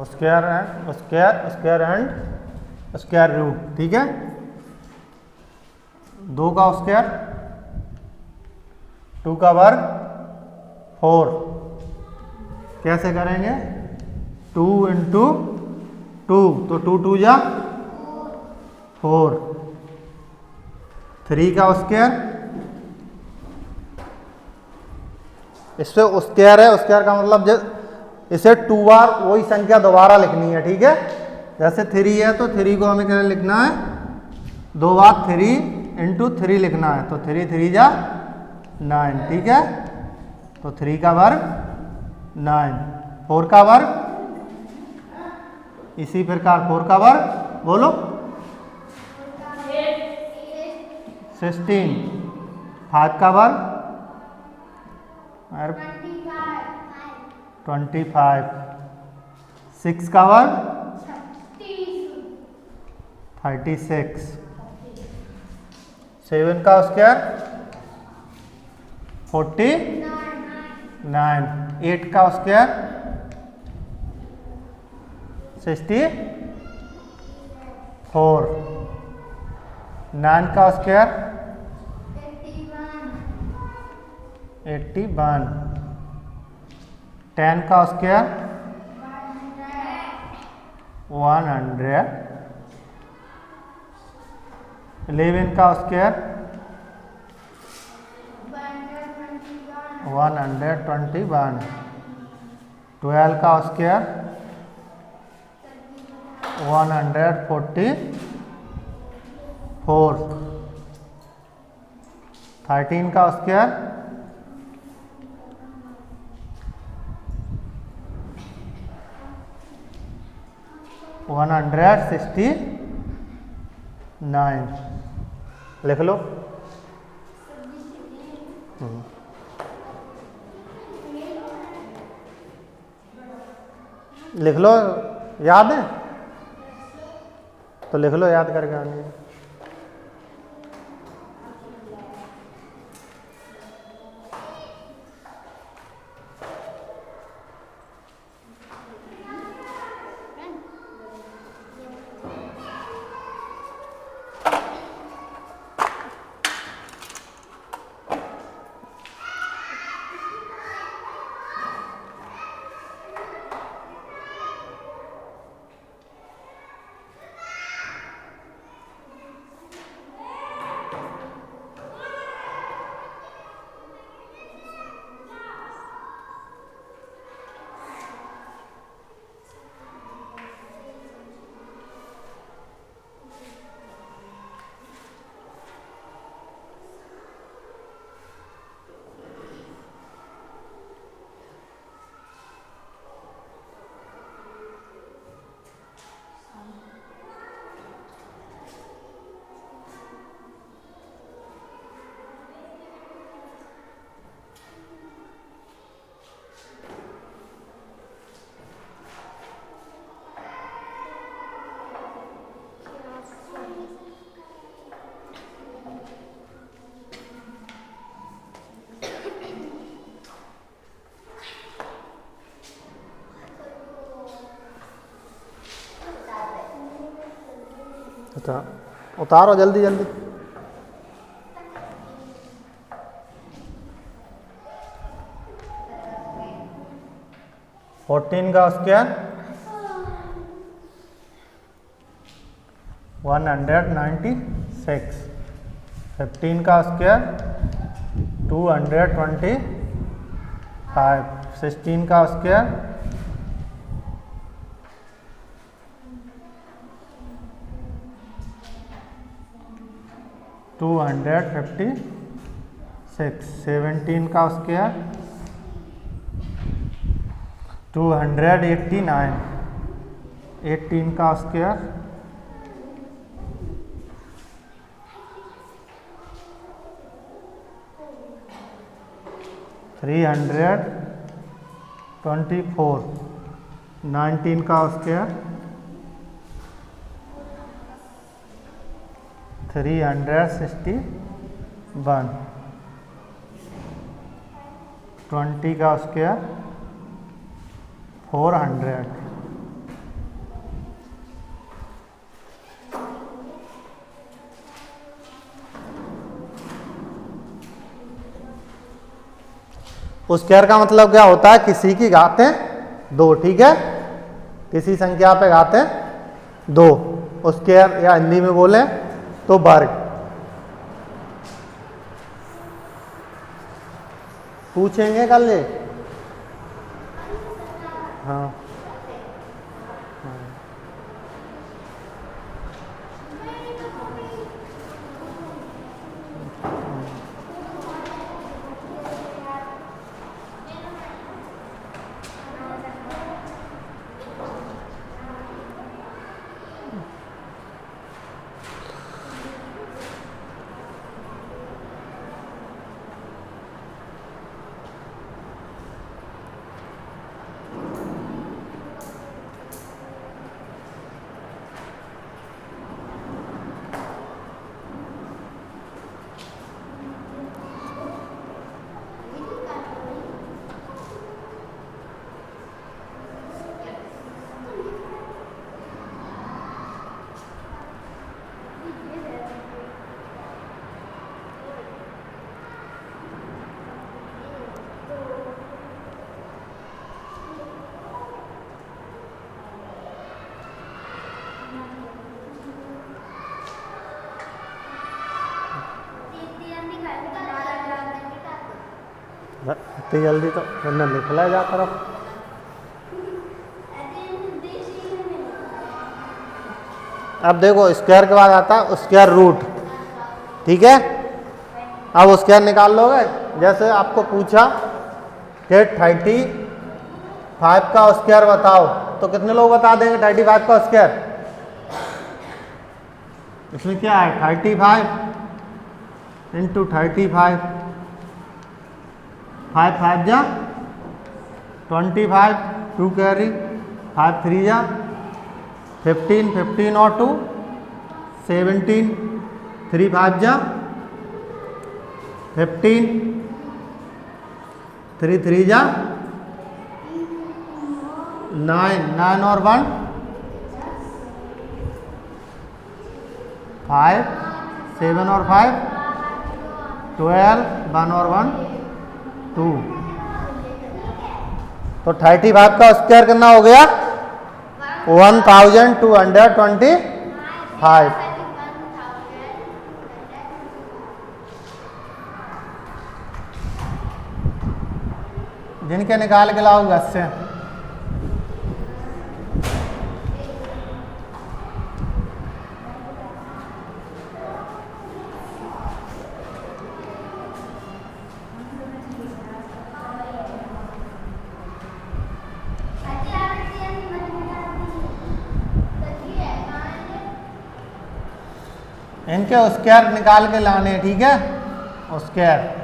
Square and square and square root, ठीक है। 2 का स्क्वायर, 2 का वर्ग 4। कैसे करेंगे? 2 इंटू 2, तो 2 2 जा 4। 3 का स्क्वायर, इससे स्क्वायर है, स्क्वायर का मतलब इसे 2 बार वही संख्या दोबारा लिखनी है, ठीक है। जैसे 3 है तो 3 को हमें क्या लिखना है? 2 बार 3 इंटू 3 लिखना है, तो 3 3 जा 9, ठीक है। तो 3 का वर्ग 9, 4 का वर्ग, इसी प्रकार 4 का वर्ग बोलो 16, 5 का वर्ग 25, 6 का वर्ग 36, 7 का स्क्वायर 49, 8 का स्क्वायर 64, 9 का स्क्वायर 81, 10 का स्क्वायर 100, 11 का स्क्वायर 121, 12 का स्क्वायर 144, 13 का स्क्वायर 169। लिख लो। लिख लो, याद है तो लिख लो, याद करके आने। अच्छा, उतारो जल्दी जल्दी। फोर्टीन का स्क्वायर 196, 15 का स्क्वायर 225, 16 का स्क्वायर 256, 17 का स्क्वायर 289, 18 का स्क्वायर 324, 19 का स्क्वायर 361, 20 का स्क्वायर 400, स्क्वायर का मतलब क्या होता है, किसी की घातें 2, ठीक है, किसी संख्या पे घातें 2, स्क्वायर या हिंदी में बोले तो वर्ग। पूछेंगे कल ये, हाँ इतनी जल्दी तो वरना निकला जा तरफ। अब देखो स्क्वायर के बाद आता है स्क्वायर रूट, ठीक है। अब स्क्वायर निकाल लोगे, जैसे आपको पूछा कि 35 का स्क्वायर बताओ, तो कितने लोग बता देंगे 35 का स्क्वायर? इसमें क्या है 35 इंटू 35, 5 5 जा 25, 2 कैरी, 5 3 जा 15, 15 और 2 17, 3 5 जा 15, 3 3 जा 9, 9 और 1 5, 7 और 5 12, 1 और 1 2। तो 35 का स्क्वायर कितना हो गया 1225। जिनके निकाल के लाओ गस से, इनके स्क्वायर निकाल के लाने, ठीक है, स्क्वायर।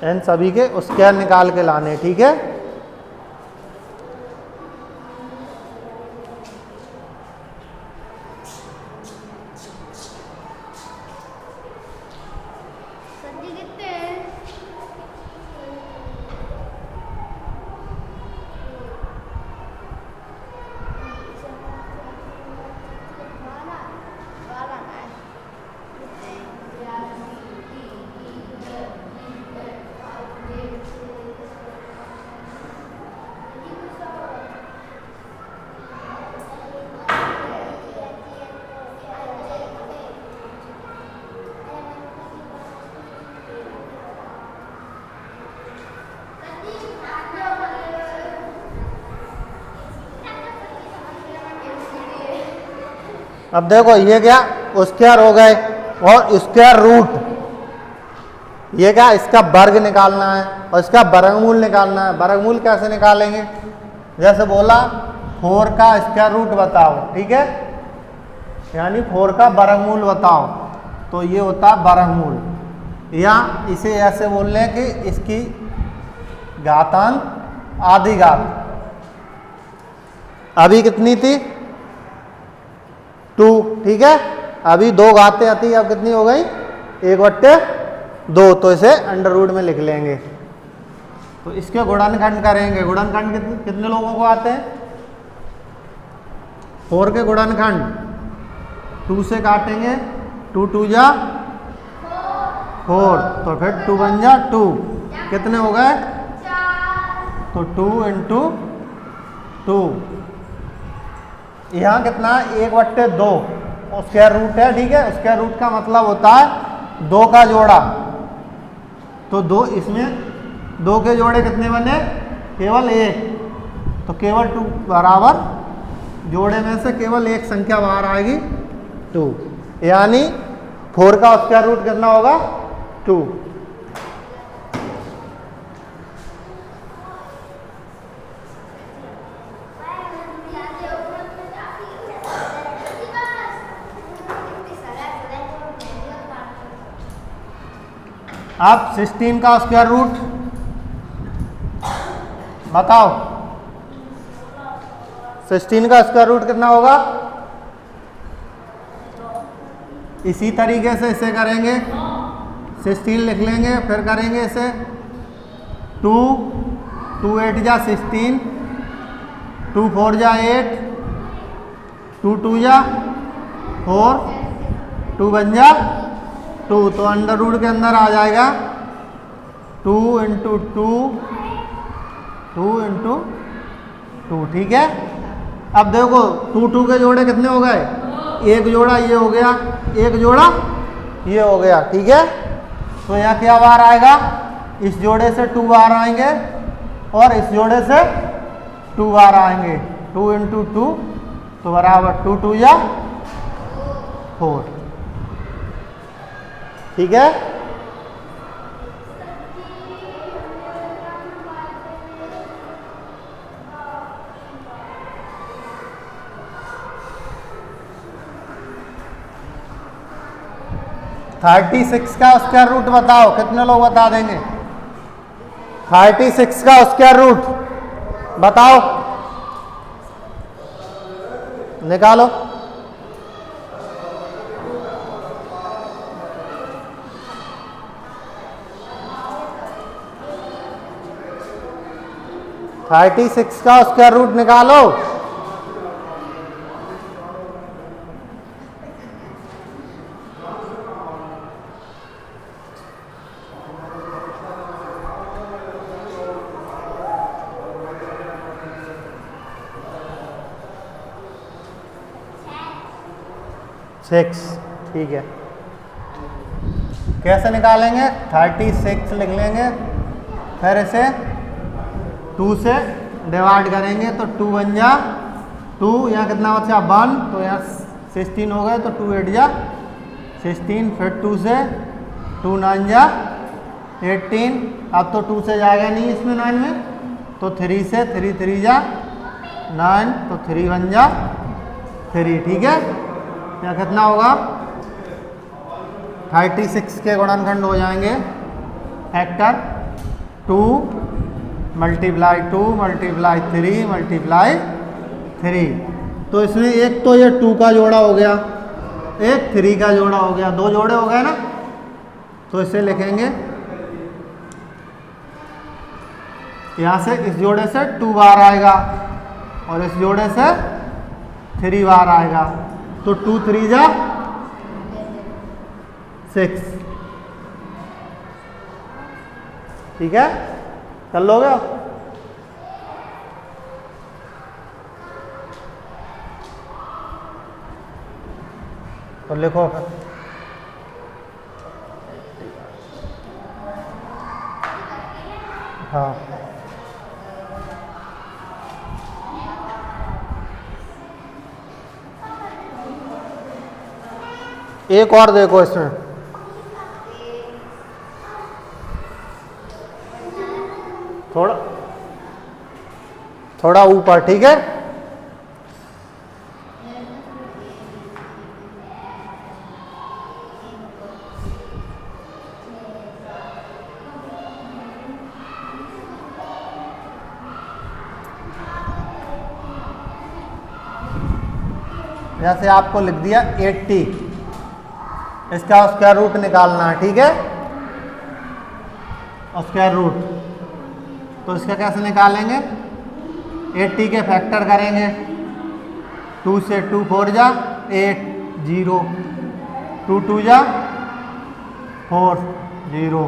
इन सभी के स्क्वायर निकाल के लाने, ठीक है। अब देखो ये क्या स्क्वायर हो गए और स्क्वायर रूट, ये क्या इसका वर्ग निकालना है और इसका वर्गमूल निकालना है। वर्गमूल कैसे निकालेंगे, जैसे बोला 4 का स्क्वायर रूट बताओ, ठीक है, यानी 4 का वर्गमूल बताओ, तो ये होता है वर्गमूल। या इसे ऐसे बोल लें कि इसकी घातांक आधी घात, अभी कितनी थी 2, ठीक है, अभी 2 घातें आती, अब कितनी हो गई 1/2, तो इसे अंडर रूट में लिख लेंगे। तो इसके गुणनखंड करेंगे, गुणनखंड कितने लोगों को आते हैं, 4 के गुणनखंड 2 से काटेंगे, 2 2 जा 4, तो फिर 2 1 जा 2, कितने हो गए, तो 2 × 2, यहाँ कितना 1/2 स्क्वायर रूट है, ठीक है, स्क्वायर रूट का मतलब होता है 2 का जोड़ा, तो 2 इसमें 2 के जोड़े कितने बने, केवल 1, तो केवल 2 बराबर जोड़े में से केवल एक संख्या बाहर आएगी 2, यानी 4 का स्क्वायर रूट कितना होगा 2। अब 16 का स्क्वायर रूट बताओ, 16 का स्क्वायर रूट कितना होगा, इसी तरीके से इसे करेंगे, 16 लिख लेंगे, फिर करेंगे इसे 2 2 8 जा 16, 2 4 जा 8, 2 2 जा 4, 2 1 जा 2, तो अंडर रूट के अंदर आ जाएगा 2 × 2 2 × 2, ठीक है। अब देखो 2 2 के जोड़े कितने हो गए, एक जोड़ा ये हो गया, एक जोड़ा ये हो गया, ठीक है, तो यहाँ क्या बार आएगा, इस जोड़े से 2 बार आएंगे और इस जोड़े से 2 बार आएंगे, 2 × 2, तो बराबर 2 2 या 4, ठीक है। थर्टी 36 का स्क्वायर रूट बताओ, कितने लोग बता देंगे, 36 का स्क्वायर रूट बताओ, निकालो। थर्टी 36 का स्क्वायर रूट निकालो। सिक्स, ठीक है, कैसे निकालेंगे, 36 लिख लेंगे, फिर इसे 2 से डिवाइड करेंगे, तो 2 1 जा 2, यहाँ कितना बचा 1, तो यहाँ 16 हो गए, तो 2 8 जा 16, फिर 2 से 2 9 जा 18, अब तो 2 से जाएगा नहीं इसमें 9 में, तो 3 से 3 3 जा 9, तो 3 1 जा 3, ठीक है, यहाँ कितना होगा 36 के गुणनखंड हो जाएंगे फैक्टर 2 × 2 × 3 × 3, तो इसमें एक तो ये 2 का जोड़ा हो गया, एक 3 का जोड़ा हो गया, 2 जोड़े हो गए ना, तो इसे लिखेंगे यहाँ से, इस जोड़े से 2 बार आएगा और इस जोड़े से 3 बार आएगा, तो 2 3 जा 6, ठीक है, कर लोगे। तो लिखो फिर, हाँ, एक और देखो इसमें, थोड़ा थोड़ा ऊपर, ठीक है। जैसे आपको लिख दिया 80, इसका स्क्वायर रूट निकालना है, ठीक है। स्क्वायर रूट तो इसका कैसे निकालेंगे, 80 के फैक्टर करेंगे, 2 से 2 4 जा 8 0, 2 2 जा 4 0,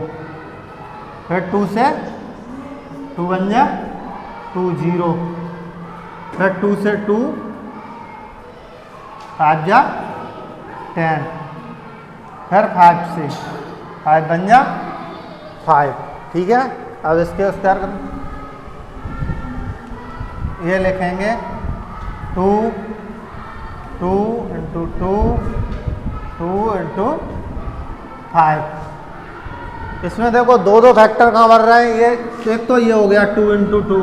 फिर 2 से 2 1 जा 2 0, फिर 2 से 2 5 जा 10, फिर 5 से 5 बन जा 5, ठीक है। अब इसके स्क्वायर कर, ये लिखेंगे 2 2 इंटू 2 2 इंटू 5। इसमें देखो दो दो फैक्टर कहाँ बढ़ रहे हैं, ये एक तो ये हो गया 2 इंटू 2,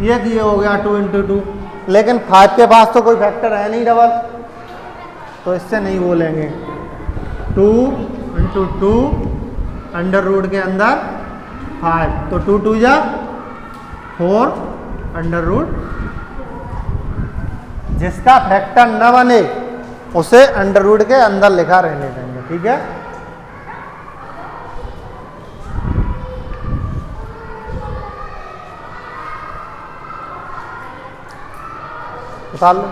ये हो गया 2 इंटू 2, लेकिन 5 के पास तो कोई फैक्टर है नहीं डबल, तो इससे नहीं बोलेंगे। 2 इंटू 2 अंडर रूट के अंदर 5, तो 2 2 जा 4 अंडर रूट। जिसका फैक्टर न बने उसे अंडर रूट के अंदर लिखा रहने देंगे, ठीक है। निकाल लो,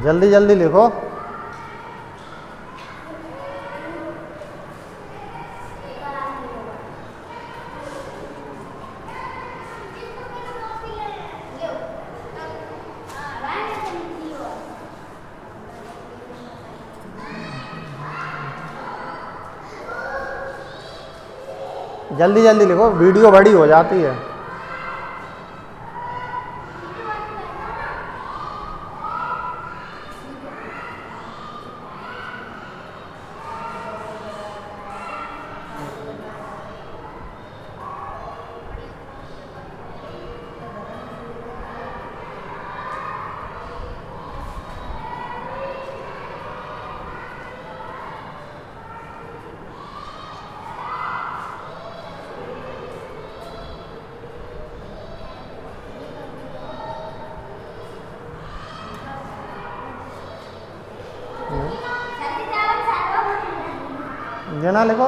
जल्दी जल्दी लिखो। जल्दी जल्दी लिखो, वीडियो बड़ी हो जाती है। जना लिखो,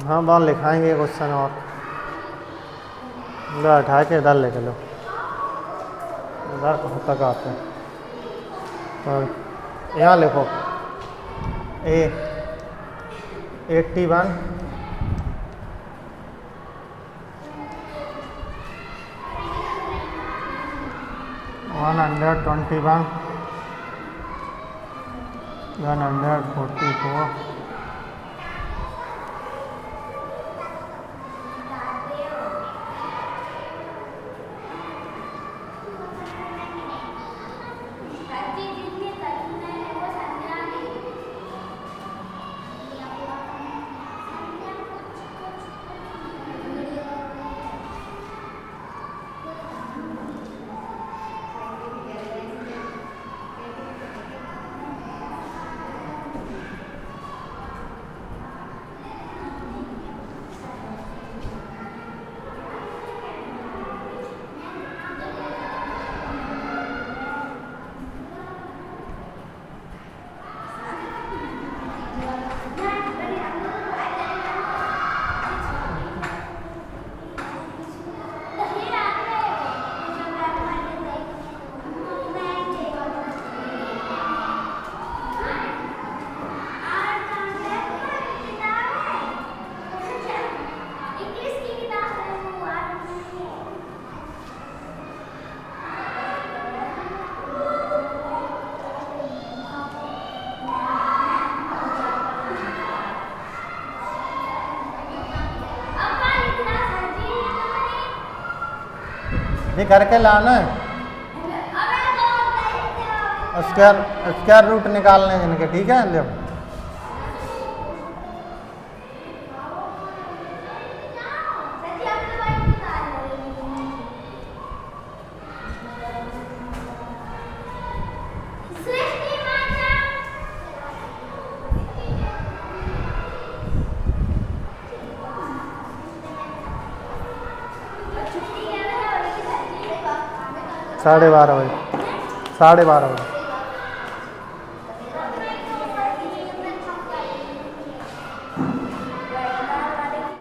हाँ बाल लिखाएंगे क्वेश्चन और इधर उठा के इधर लेके लो, इधर कहाँ तक आते हैं, तो यहाँ लिखो ए 81 121 144 1 ये करके लाना है। स्क्वायर स्क्वायर रूट निकालने हैं इनके, ठीक है। ले साढ़े 12 बजे, 12:30 बजे।